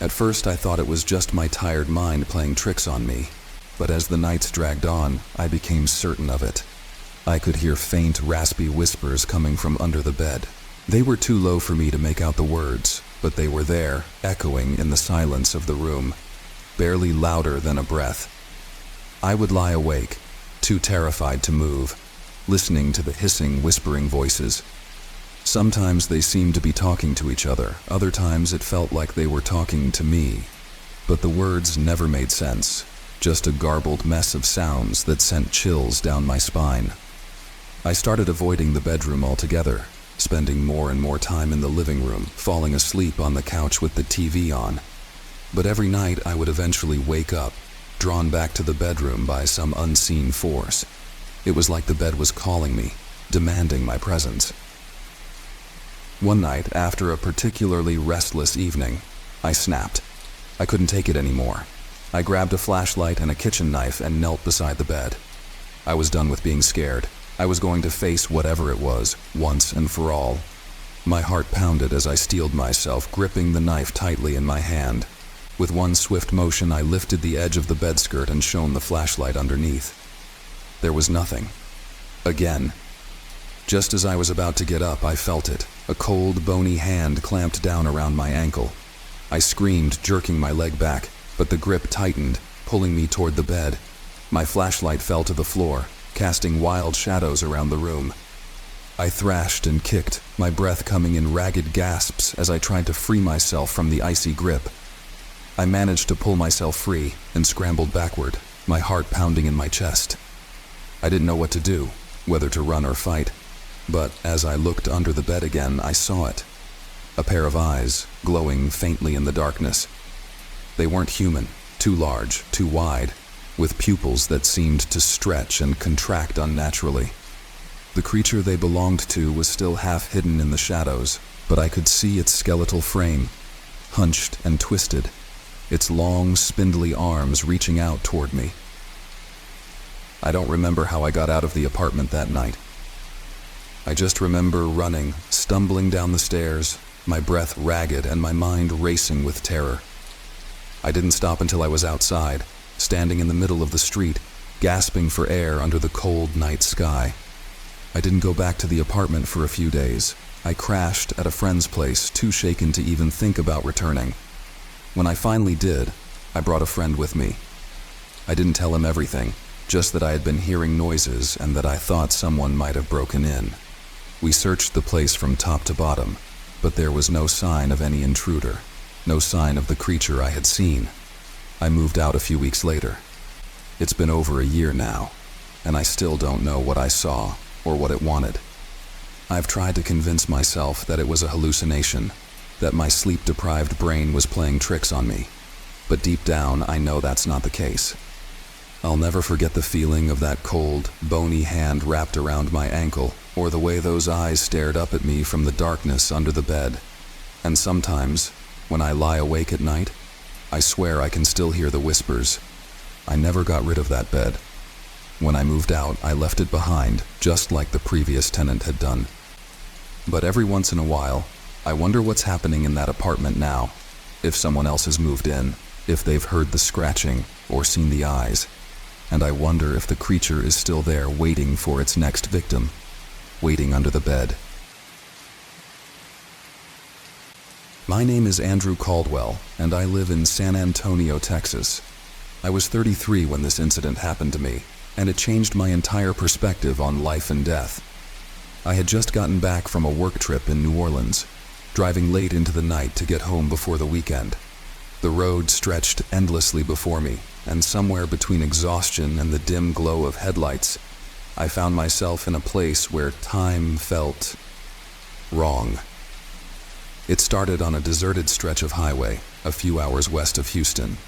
At first, I thought it was just my tired mind playing tricks on me. But as the nights dragged on, I became certain of it. I could hear faint, raspy whispers coming from under the bed. They were too low for me to make out the words, but they were there, echoing in the silence of the room, barely louder than a breath. I would lie awake, too terrified to move, listening to the hissing, whispering voices. Sometimes they seemed to be talking to each other, other times it felt like they were talking to me. But the words never made sense. Just a garbled mess of sounds that sent chills down my spine. I started avoiding the bedroom altogether, spending more and more time in the living room, falling asleep on the couch with the TV on. But every night I would eventually wake up, drawn back to the bedroom by some unseen force. It was like the bed was calling me, demanding my presence. One night, after a particularly restless evening, I snapped. I couldn't take it anymore. I grabbed a flashlight and a kitchen knife and knelt beside the bed. I was done with being scared. I was going to face whatever it was, once and for all. My heart pounded as I steeled myself, gripping the knife tightly in my hand. With one swift motion, I lifted the edge of the bedskirt and shone the flashlight underneath. There was nothing. Again. Just as I was about to get up, I felt it. A cold, bony hand clamped down around my ankle. I screamed, jerking my leg back. But the grip tightened, pulling me toward the bed. My flashlight fell to the floor, casting wild shadows around the room. I thrashed and kicked, my breath coming in ragged gasps as I tried to free myself from the icy grip. I managed to pull myself free and scrambled backward, my heart pounding in my chest. I didn't know what to do, whether to run or fight. But as I looked under the bed again, I saw it. A pair of eyes, glowing faintly in the darkness. They weren't human, too large, too wide, with pupils that seemed to stretch and contract unnaturally. The creature they belonged to was still half hidden in the shadows, but I could see its skeletal frame, hunched and twisted, its long, spindly arms reaching out toward me. I don't remember how I got out of the apartment that night. I just remember running, stumbling down the stairs, my breath ragged and my mind racing with terror. I didn't stop until I was outside, standing in the middle of the street, gasping for air under the cold night sky. I didn't go back to the apartment for a few days. I crashed at a friend's place, too shaken to even think about returning. When I finally did, I brought a friend with me. I didn't tell him everything, just that I had been hearing noises and that I thought someone might have broken in. We searched the place from top to bottom, but there was no sign of any intruder. No sign of the creature I had seen. I moved out a few weeks later. It's been over a year now, and I still don't know what I saw or what it wanted. I've tried to convince myself that it was a hallucination, that my sleep-deprived brain was playing tricks on me. But deep down, I know that's not the case. I'll never forget the feeling of that cold, bony hand wrapped around my ankle, or the way those eyes stared up at me from the darkness under the bed. And sometimes, when I lie awake at night, I swear I can still hear the whispers. I never got rid of that bed. When I moved out, I left it behind, just like the previous tenant had done. But every once in a while, I wonder what's happening in that apartment now, if someone else has moved in, if they've heard the scratching or seen the eyes. And I wonder if the creature is still there waiting for its next victim, waiting under the bed. My name is Andrew Caldwell, and I live in San Antonio, Texas. I was 33 when this incident happened to me, and it changed my entire perspective on life and death. I had just gotten back from a work trip in New Orleans, driving late into the night to get home before the weekend. The road stretched endlessly before me, and somewhere between exhaustion and the dim glow of headlights, I found myself in a place where time felt wrong. It started on a deserted stretch of highway, a few hours west of Houston.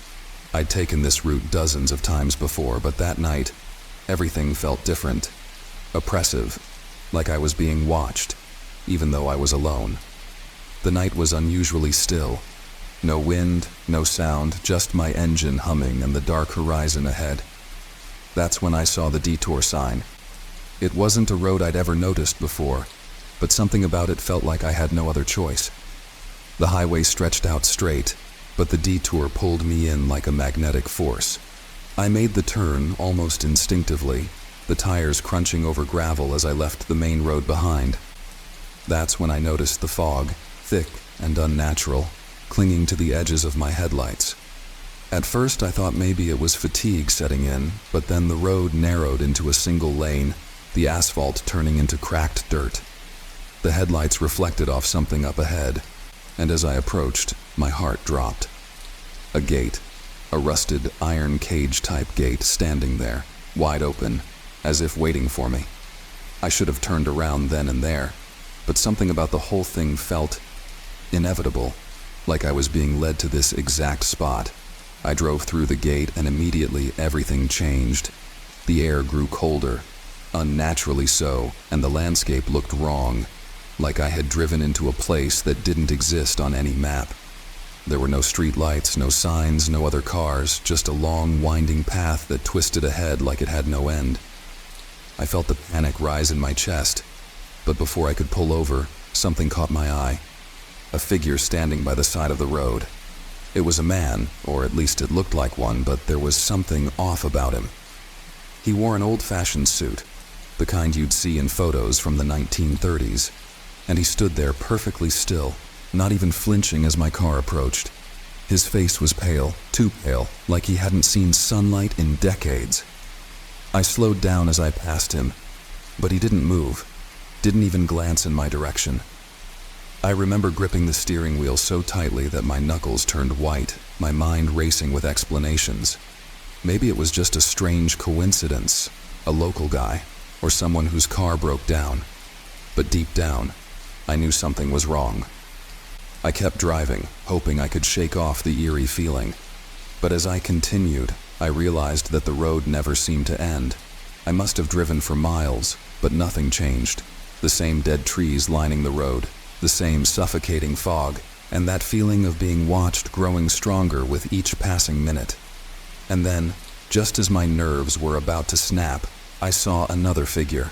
I'd taken this route dozens of times before, but that night, everything felt different. Oppressive, like I was being watched, even though I was alone. The night was unusually still. No wind, no sound, just my engine humming and the dark horizon ahead. That's when I saw the detour sign. It wasn't a road I'd ever noticed before, but something about it felt like I had no other choice. The highway stretched out straight, but the detour pulled me in like a magnetic force. I made the turn almost instinctively, the tires crunching over gravel as I left the main road behind. That's when I noticed the fog, thick and unnatural, clinging to the edges of my headlights. At first I thought maybe it was fatigue setting in, but then the road narrowed into a single lane, the asphalt turning into cracked dirt. The headlights reflected off something up ahead, and as I approached, my heart dropped. A gate, a rusted iron cage-type gate standing there, wide open, as if waiting for me. I should have turned around then and there, but something about the whole thing felt inevitable, like I was being led to this exact spot. I drove through the gate and immediately everything changed. The air grew colder, unnaturally so, and the landscape looked wrong, like I had driven into a place that didn't exist on any map. There were no street lights, no signs, no other cars, just a long, winding path that twisted ahead like it had no end. I felt the panic rise in my chest, but before I could pull over, something caught my eye. A figure standing by the side of the road. It was a man, or at least it looked like one, but there was something off about him. He wore an old-fashioned suit, the kind you'd see in photos from the 1930s, and he stood there perfectly still, not even flinching as my car approached. His face was pale, too pale, like he hadn't seen sunlight in decades. I slowed down as I passed him, but he didn't move, didn't even glance in my direction. I remember gripping the steering wheel so tightly that my knuckles turned white, my mind racing with explanations. Maybe it was just a strange coincidence, a local guy, or someone whose car broke down. But deep down, I knew something was wrong. I kept driving, hoping I could shake off the eerie feeling. But as I continued, I realized that the road never seemed to end. I must have driven for miles, but nothing changed. The same dead trees lining the road, the same suffocating fog, and that feeling of being watched growing stronger with each passing minute. And then, just as my nerves were about to snap, I saw another figure.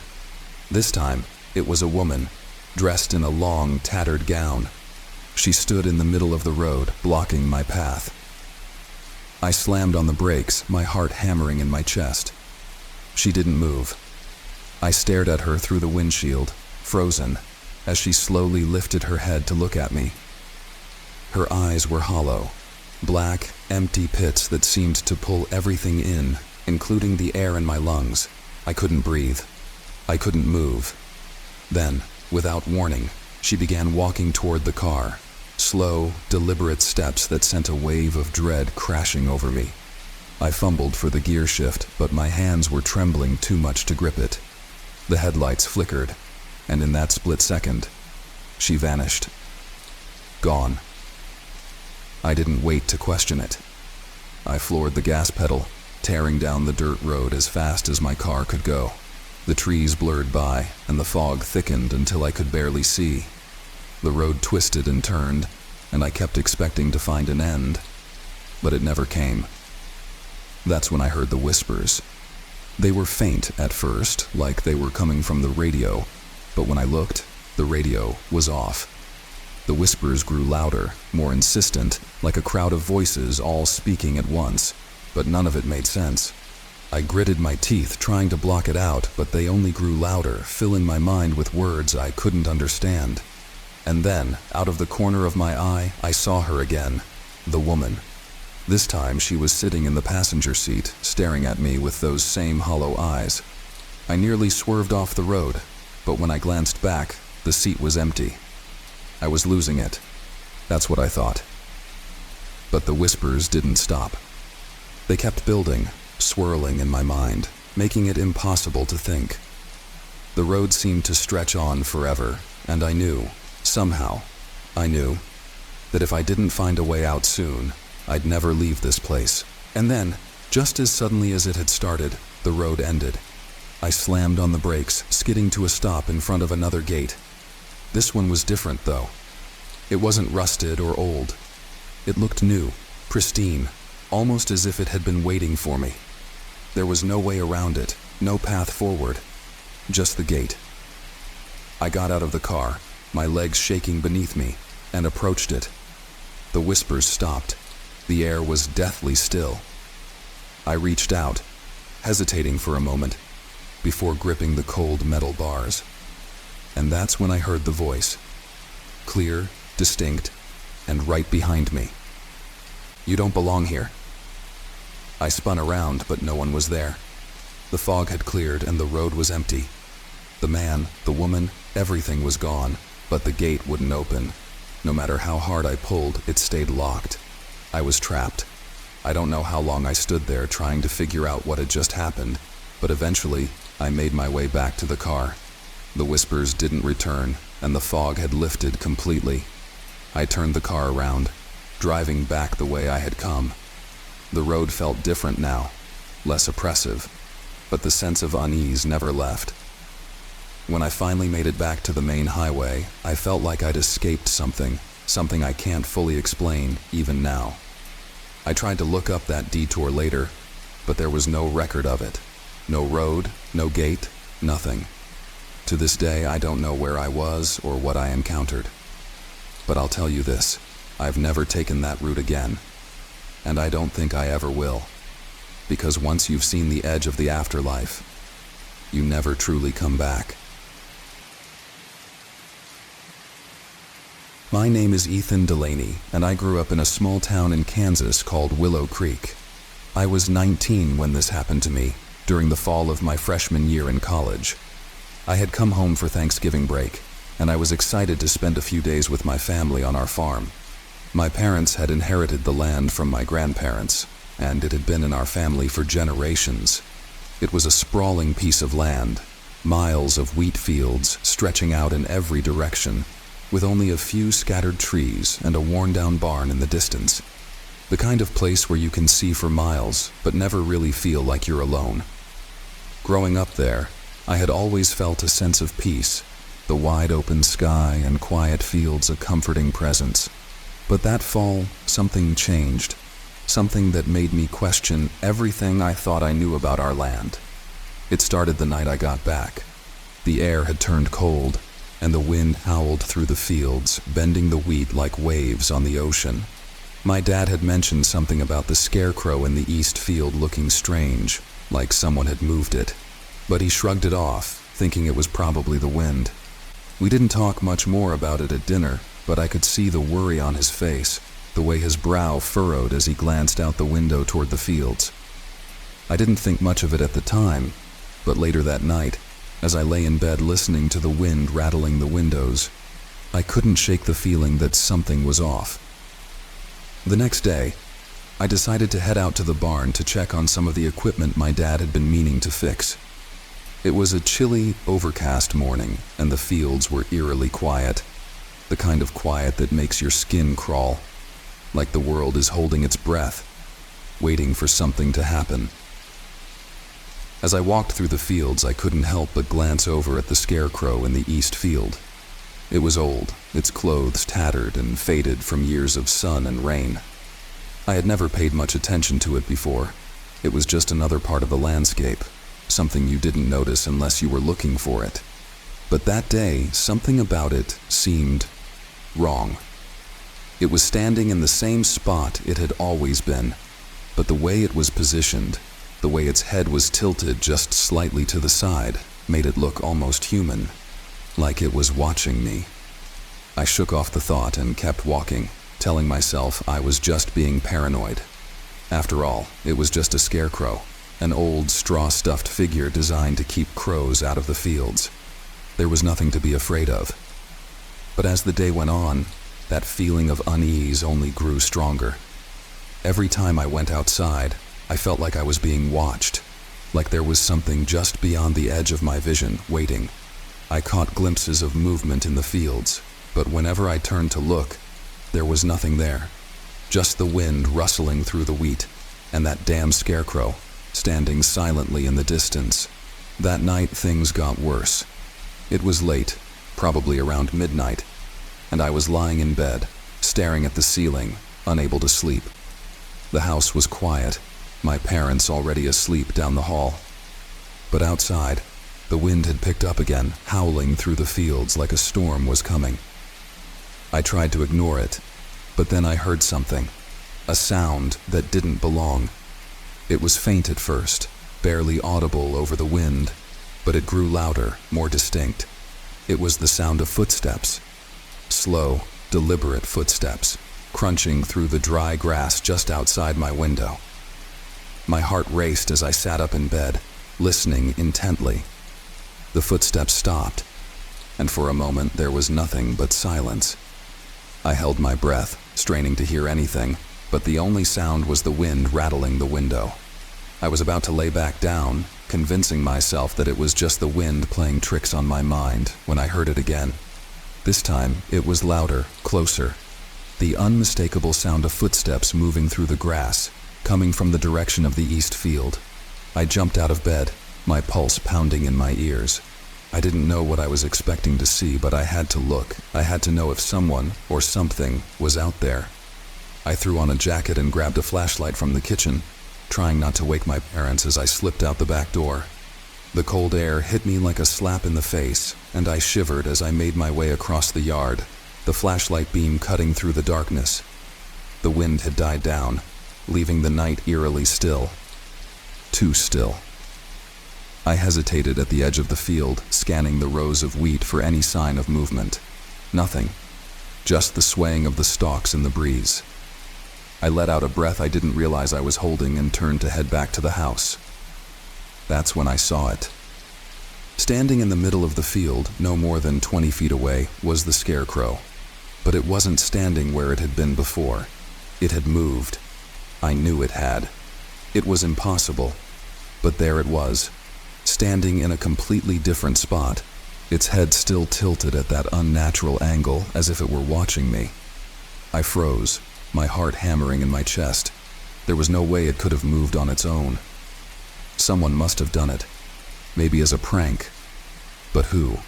This time, it was a woman, dressed in a long, tattered gown. She stood in the middle of the road, blocking my path. I slammed on the brakes, my heart hammering in my chest. She didn't move. I stared at her through the windshield, frozen, as she slowly lifted her head to look at me. Her eyes were hollow, black, empty pits that seemed to pull everything in, including the air in my lungs. I couldn't breathe. I couldn't move. Then, without warning, she began walking toward the car, slow, deliberate steps that sent a wave of dread crashing over me. I fumbled for the gear shift, but my hands were trembling too much to grip it. The headlights flickered, and in that split second, she vanished. Gone. I didn't wait to question it. I floored the gas pedal, tearing down the dirt road as fast as my car could go. The trees blurred by, and the fog thickened until I could barely see. The road twisted and turned, and I kept expecting to find an end, but it never came. That's when I heard the whispers. They were faint at first, like they were coming from the radio, but when I looked, the radio was off. The whispers grew louder, more insistent, like a crowd of voices all speaking at once, but none of it made sense. I gritted my teeth trying to block it out, but they only grew louder, filling my mind with words I couldn't understand. And then, out of the corner of my eye, I saw her again, the woman. This time she was sitting in the passenger seat, staring at me with those same hollow eyes. I nearly swerved off the road, but when I glanced back, the seat was empty. I was losing it. That's what I thought. But the whispers didn't stop. They kept building, swirling in my mind, making it impossible to think. The road seemed to stretch on forever, and I knew, somehow, I knew, that if I didn't find a way out soon, I'd never leave this place. And then, just as suddenly as it had started, the road ended. I slammed on the brakes, skidding to a stop in front of another gate. This one was different, though. It wasn't rusted or old. It looked new, pristine, almost as if it had been waiting for me. There was no way around it, no path forward, just the gate. I got out of the car, my legs shaking beneath me, and approached it. The whispers stopped. The air was deathly still. I reached out, hesitating for a moment, before gripping the cold metal bars. And that's when I heard the voice. Clear, distinct, and right behind me. "You don't belong here." I spun around, but no one was there. The fog had cleared and the road was empty. The man, the woman, everything was gone, but the gate wouldn't open. No matter how hard I pulled, it stayed locked. I was trapped. I don't know how long I stood there trying to figure out what had just happened, but eventually, I made my way back to the car. The whispers didn't return, and the fog had lifted completely. I turned the car around, driving back the way I had come. The road felt different now, less oppressive, but the sense of unease never left. When I finally made it back to the main highway, I felt like I'd escaped something I can't fully explain even now. I tried to look up that detour later, but there was no record of it. No road, no gate, nothing. To this day, I don't know where I was or what I encountered. But I'll tell you this, I've never taken that route again. And I don't think I ever will. Because once you've seen the edge of the afterlife, you never truly come back. My name is Ethan Delaney, and I grew up in a small town in Kansas called Willow Creek. I was 19 when this happened to me, during the fall of my freshman year in college. I had come home for Thanksgiving break, and I was excited to spend a few days with my family on our farm. My parents had inherited the land from my grandparents, and it had been in our family for generations. It was a sprawling piece of land, miles of wheat fields stretching out in every direction, with only a few scattered trees and a worn-down barn in the distance. The kind of place where you can see for miles, but never really feel like you're alone. Growing up there, I had always felt a sense of peace, the wide open sky and quiet fields a comforting presence. But that fall, something changed, something that made me question everything I thought I knew about our land. It started the night I got back. The air had turned cold, and the wind howled through the fields, bending the wheat like waves on the ocean. My dad had mentioned something about the scarecrow in the east field looking strange, like someone had moved it. But he shrugged it off, thinking it was probably the wind. We didn't talk much more about it at dinner, but I could see the worry on his face, the way his brow furrowed as he glanced out the window toward the fields. I didn't think much of it at the time, but later that night, as I lay in bed listening to the wind rattling the windows, I couldn't shake the feeling that something was off. The next day, I decided to head out to the barn to check on some of the equipment my dad had been meaning to fix. It was a chilly, overcast morning, and the fields were eerily quiet, the kind of quiet that makes your skin crawl, like the world is holding its breath, waiting for something to happen. As I walked through the fields, I couldn't help but glance over at the scarecrow in the east field. It was old, its clothes tattered and faded from years of sun and rain. I had never paid much attention to it before. It was just another part of the landscape, something you didn't notice unless you were looking for it. But that day, something about it seemed wrong. It was standing in the same spot it had always been, but the way it was positioned, the way its head was tilted just slightly to the side, made it look almost human, like it was watching me. I shook off the thought and kept walking, telling myself I was just being paranoid. After all, it was just a scarecrow, an old straw-stuffed figure designed to keep crows out of the fields. There was nothing to be afraid of. But as the day went on, that feeling of unease only grew stronger. Every time I went outside, I felt like I was being watched, like there was something just beyond the edge of my vision, waiting. I caught glimpses of movement in the fields, but whenever I turned to look, there was nothing there. Just the wind rustling through the wheat, and that damn scarecrow, standing silently in the distance. That night, things got worse. It was late, probably around midnight, and I was lying in bed, staring at the ceiling, unable to sleep. The house was quiet, my parents already asleep down the hall. But outside, the wind had picked up again, howling through the fields like a storm was coming. I tried to ignore it, but then I heard something, a sound that didn't belong. It was faint at first, barely audible over the wind, but it grew louder, more distinct. It was the sound of footsteps. Slow, deliberate footsteps, crunching through the dry grass just outside my window. My heart raced as I sat up in bed, listening intently. The footsteps stopped, and for a moment there was nothing but silence. I held my breath, straining to hear anything, but the only sound was the wind rattling the window. I was about to lay back down, convincing myself that it was just the wind playing tricks on my mind, when I heard it again. This time, it was louder, closer. The unmistakable sound of footsteps moving through the grass, coming from the direction of the east field. I jumped out of bed, my pulse pounding in my ears. I didn't know what I was expecting to see, but I had to look. I had to know if someone, or something, was out there. I threw on a jacket and grabbed a flashlight from the kitchen, trying not to wake my parents as I slipped out the back door. The cold air hit me like a slap in the face, and I shivered as I made my way across the yard, the flashlight beam cutting through the darkness. The wind had died down, leaving the night eerily still. Too still. I hesitated at the edge of the field, scanning the rows of wheat for any sign of movement. Nothing. Just the swaying of the stalks in the breeze. I let out a breath I didn't realize I was holding and turned to head back to the house. That's when I saw it. Standing in the middle of the field, no more than 20 feet away, was the scarecrow. But it wasn't standing where it had been before. It had moved. I knew it had. It was impossible. But there it was, standing in a completely different spot, its head still tilted at that unnatural angle as if it were watching me. I froze, my heart hammering in my chest. There was no way it could have moved on its own. Someone must have done it, maybe as a prank. But who?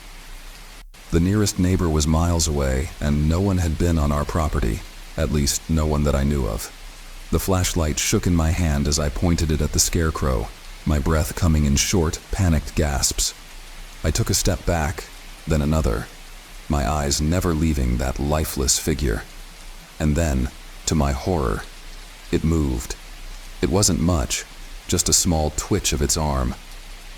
The nearest neighbor was miles away, and no one had been on our property, at least no one that I knew of. The flashlight shook in my hand as I pointed it at the scarecrow, my breath coming in short, panicked gasps. I took a step back, then another, my eyes never leaving that lifeless figure. And then, to my horror, it moved. It wasn't much, just a small twitch of its arm,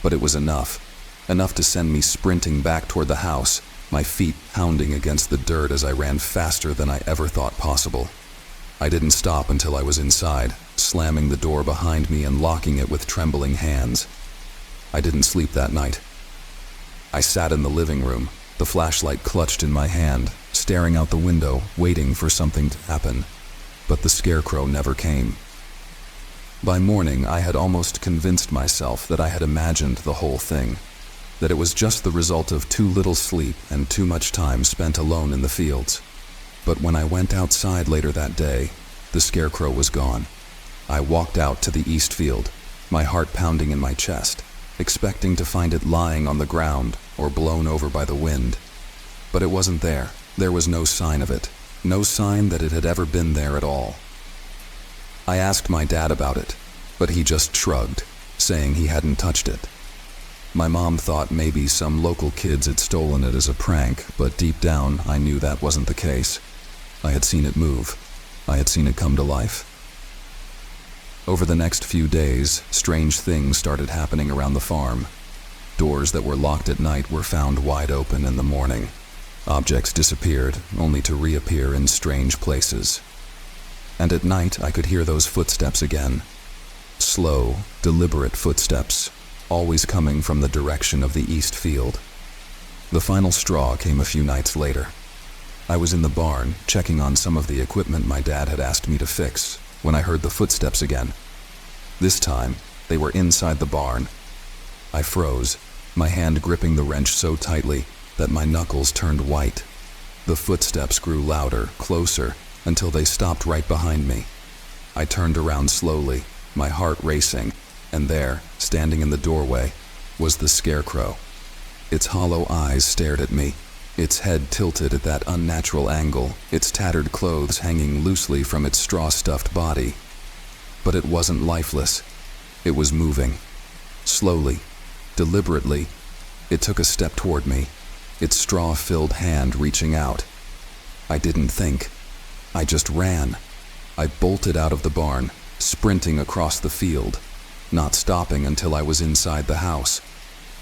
but it was enough to send me sprinting back toward the house, my feet pounding against the dirt as I ran faster than I ever thought possible. I didn't stop until I was inside, slamming the door behind me and locking it with trembling hands. I didn't sleep that night. I sat in the living room, the flashlight clutched in my hand, staring out the window, waiting for something to happen. But the scarecrow never came. By morning, I had almost convinced myself that I had imagined the whole thing, that it was just the result of too little sleep and too much time spent alone in the fields. But when I went outside later that day, the scarecrow was gone. I walked out to the east field, my heart pounding in my chest, expecting to find it lying on the ground or blown over by the wind. But it wasn't there. There was no sign of it, no sign that it had ever been there at all. I asked my dad about it, but he just shrugged, saying he hadn't touched it. My mom thought maybe some local kids had stolen it as a prank, but deep down I knew that wasn't the case. I had seen it move. I had seen it come to life. Over the next few days, strange things started happening around the farm. Doors that were locked at night were found wide open in the morning. Objects disappeared, only to reappear in strange places. And at night I could hear those footsteps again. Slow, deliberate footsteps, always coming from the direction of the east field. The final straw came a few nights later. I was in the barn, checking on some of the equipment my dad had asked me to fix, when I heard the footsteps again. This time, they were inside the barn. I froze, my hand gripping the wrench so tightly that my knuckles turned white. The footsteps grew louder, closer, until they stopped right behind me. I turned around slowly, my heart racing, and there, standing in the doorway, was the scarecrow. Its hollow eyes stared at me, its head tilted at that unnatural angle, its tattered clothes hanging loosely from its straw-stuffed body. But it wasn't lifeless. It was moving. Slowly, deliberately, it took a step toward me, its straw-filled hand reaching out. I didn't think. I just ran. I bolted out of the barn, sprinting across the field, not stopping until I was inside the house.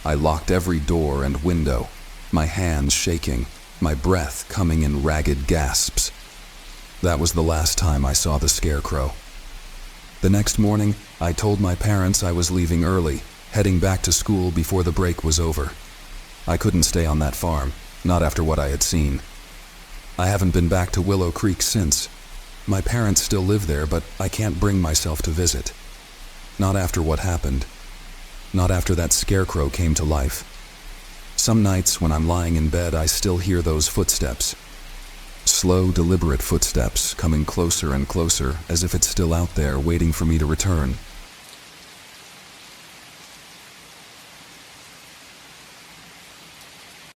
I locked every door and window, my hands shaking, my breath coming in ragged gasps. That was the last time I saw the scarecrow. The next morning, I told my parents I was leaving early, heading back to school before the break was over. I couldn't stay on that farm, not after what I had seen. I haven't been back to Willow Creek since. My parents still live there, but I can't bring myself to visit. Not after what happened. Not after that scarecrow came to life. Some nights when I'm lying in bed, I still hear those footsteps. Slow, deliberate footsteps coming closer and closer, as if it's still out there waiting for me to return.